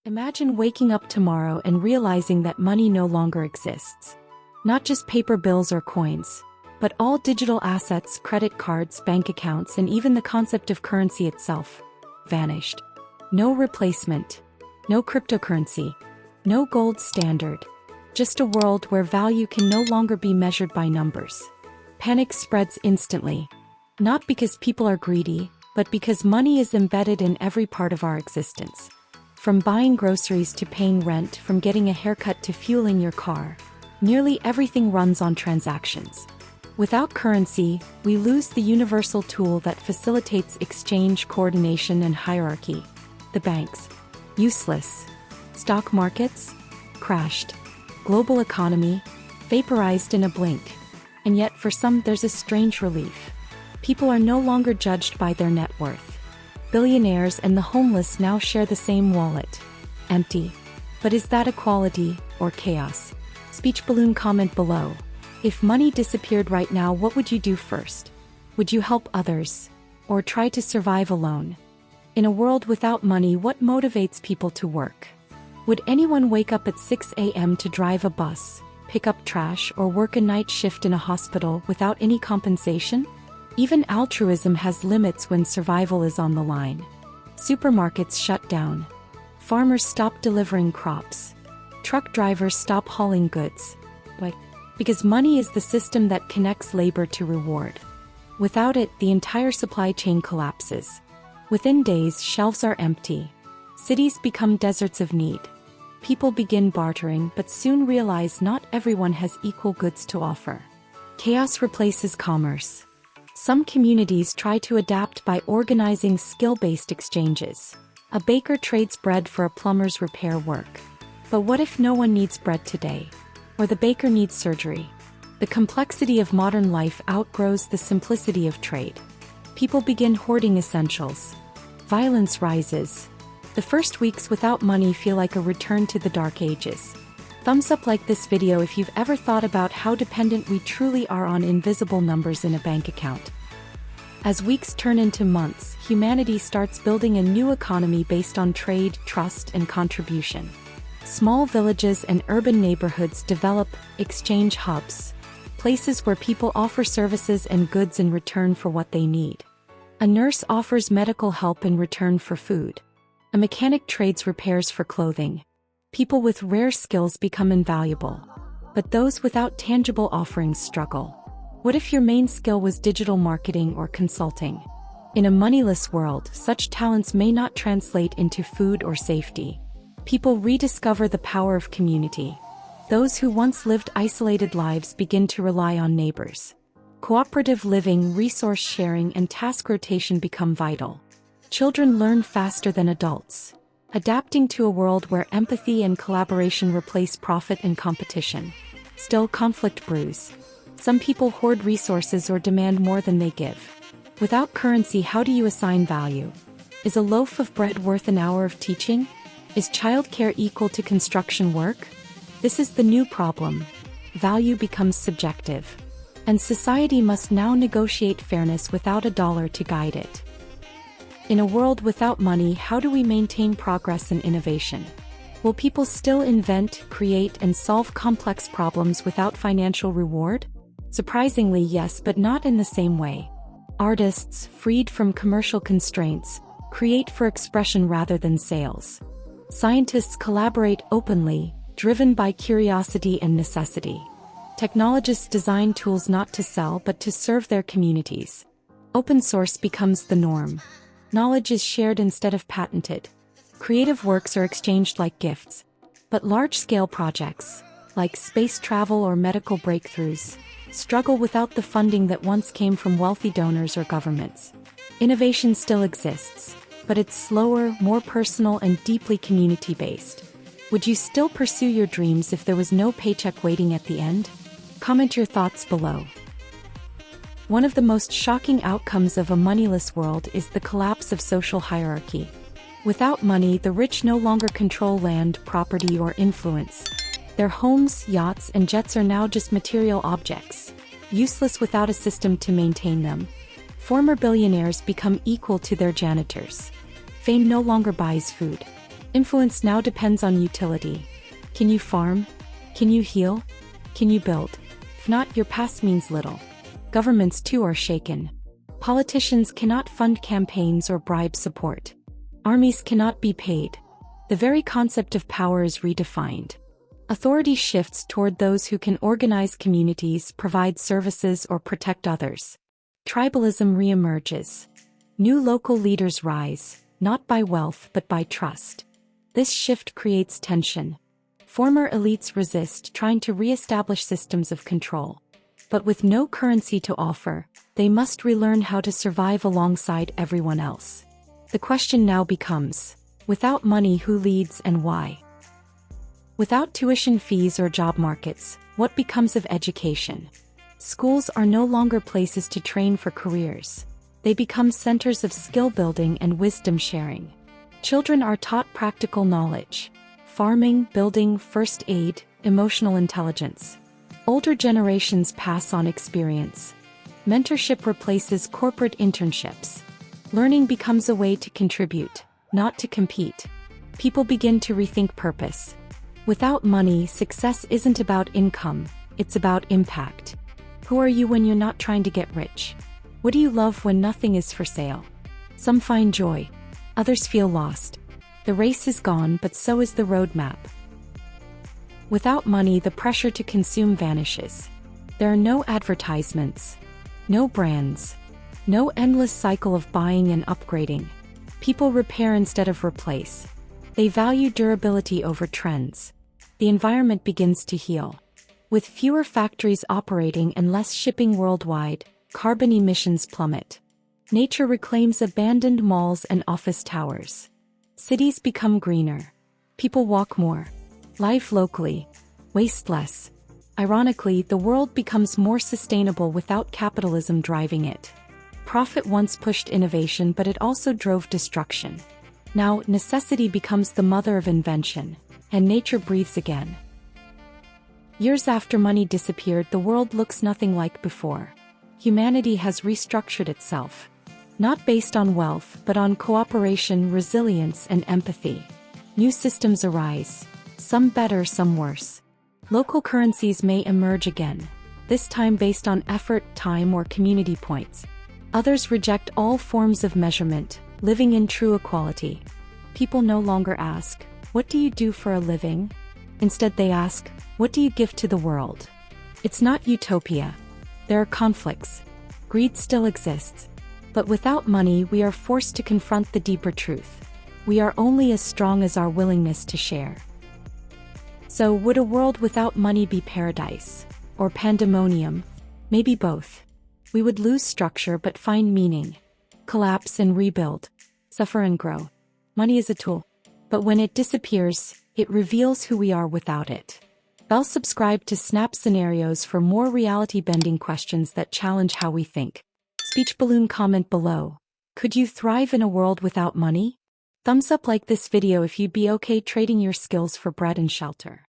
Imagine waking up tomorrow and realizing that money no longer exists. Not just paper bills or coins, but all digital assets, credit cards, bank accounts, and even the concept of currency itself vanished. No replacement, no cryptocurrency, no gold standard. Just a world where value can no longer be measured by numbers. Panic spreads instantly. Not because people are greedy, but because money is embedded in every part of our existence. From buying groceries to paying rent, from getting a haircut to fueling your car, nearly everything runs on transactions. Without currency, we lose the universal tool that facilitates exchange, coordination, and hierarchy. The banks. Useless. Stock markets? Crashed. Global economy? Vaporized in a blink. And yet for some there's a strange relief. People are no longer judged by their net worth. Billionaires and the homeless now share the same wallet. Empty. But is that equality or chaos? Speech balloon comment below. If money disappeared right now, what would you do first? Would you help others? Or try to survive alone? In a world without money, what motivates people to work? Would anyone wake up at 6 a.m. to drive a bus, pick up trash, or work a night shift in a hospital without any compensation? Even altruism has limits when survival is on the line. Supermarkets shut down. Farmers stop delivering crops. Truck drivers stop hauling goods. Why? Because money is the system that connects labor to reward. Without it, the entire supply chain collapses. Within days, shelves are empty. Cities become deserts of need. People begin bartering but soon realize not everyone has equal goods to offer. Chaos replaces commerce. Some communities try to adapt by organizing skill-based exchanges. A baker trades bread for a plumber's repair work. But what if no one needs bread today? Or the baker needs surgery? The complexity of modern life outgrows the simplicity of trade. People begin hoarding essentials. Violence rises. The first weeks without money feel like a return to the dark ages. Thumbs up like this video if you've ever thought about how dependent we truly are on invisible numbers in a bank account. As weeks turn into months, humanity starts building a new economy based on trade, trust, and contribution. Small villages and urban neighborhoods develop exchange hubs, places where people offer services and goods in return for what they need. A nurse offers medical help in return for food. A mechanic trades repairs for clothing. People with rare skills become invaluable. But those without tangible offerings struggle. What if your main skill was digital marketing or consulting? In a moneyless world, such talents may not translate into food or safety. People rediscover the power of community. Those who once lived isolated lives begin to rely on neighbors. Cooperative living, resource sharing, and task rotation become vital. Children learn faster than adults, adapting to a world where empathy and collaboration replace profit and competition. Still, conflict brews. Some people hoard resources or demand more than they give. Without currency, how do you assign value? Is a loaf of bread worth an hour of teaching? Is childcare equal to construction work? This is the new problem. Value becomes subjective. And society must now negotiate fairness without a dollar to guide it. In a world without money, how do we maintain progress and innovation? Will people still invent, create, and solve complex problems without financial reward? Surprisingly, yes, but not in the same way. Artists, freed from commercial constraints, create for expression rather than sales. Scientists collaborate openly, driven by curiosity and necessity. Technologists design tools not to sell but to serve their communities. Open source becomes the norm. Knowledge is shared instead of patented. Creative works are exchanged like gifts. But large-scale projects, like space travel or medical breakthroughs, struggle without the funding that once came from wealthy donors or governments. Innovation still exists, but it's slower, more personal, and deeply community-based. Would you still pursue your dreams if there was no paycheck waiting at the end? Comment your thoughts below. One of the most shocking outcomes of a moneyless world is the collapse of social hierarchy. Without money, the rich no longer control land, property, or influence. Their homes, yachts, and jets are now just material objects, useless without a system to maintain them. Former billionaires become equal to their janitors. Fame no longer buys food. Influence now depends on utility. Can you farm? Can you heal? Can you build? If not, your past means little. Governments too are shaken. Politicians cannot fund campaigns or bribe support. Armies cannot be paid. The very concept of power is redefined. Authority shifts toward those who can organize communities, provide services, or protect others. Tribalism reemerges. New local leaders rise, not by wealth but by trust. This shift creates tension. Former elites resist, trying to re-establish systems of control. But with no currency to offer, they must relearn how to survive alongside everyone else. The question now becomes, without money, who leads and why? Without tuition fees or job markets, what becomes of education? Schools are no longer places to train for careers. They become centers of skill building and wisdom sharing. Children are taught practical knowledge: farming, building, first aid, emotional intelligence. Older generations pass on experience. Mentorship replaces corporate internships. Learning becomes a way to contribute, not to compete. People begin to rethink purpose. Without money, success isn't about income, it's about impact. Who are you when you're not trying to get rich? What do you love when nothing is for sale? Some find joy. Others feel lost. The race is gone, but so is the roadmap. Without money, the pressure to consume vanishes. There are no advertisements, no brands, no endless cycle of buying and upgrading. People repair instead of replace. They value durability over trends. The environment begins to heal. With fewer factories operating and less shipping worldwide, carbon emissions plummet. Nature reclaims abandoned malls and office towers. Cities become greener. People walk more. Live locally. Waste less. Ironically, the world becomes more sustainable without capitalism driving it. Profit once pushed innovation, but it also drove destruction. Now, necessity becomes the mother of invention, and nature breathes again. Years after money disappeared, the world looks nothing like before. Humanity has restructured itself. Not based on wealth, but on cooperation, resilience, and empathy. New systems arise. Some better, some worse. Local currencies may emerge again, this time based on effort, time, or community points. Others reject all forms of measurement, living in true equality. People no longer ask, "What do you do for a living?" Instead they ask, "What do you give to the world?" It's not utopia. There are conflicts. Greed still exists. But without money, we are forced to confront the deeper truth. We are only as strong as our willingness to share. So, would a world without money be paradise? Or pandemonium? Maybe both. We would lose structure but find meaning. Collapse and rebuild. Suffer and grow. Money is a tool. But when it disappears, it reveals who we are without it. Subscribe to Snap Scenarios for more reality-bending questions that challenge how we think. Speech balloon comment below. Could you thrive in a world without money? Thumbs up like this video if you'd be okay trading your skills for bread and shelter.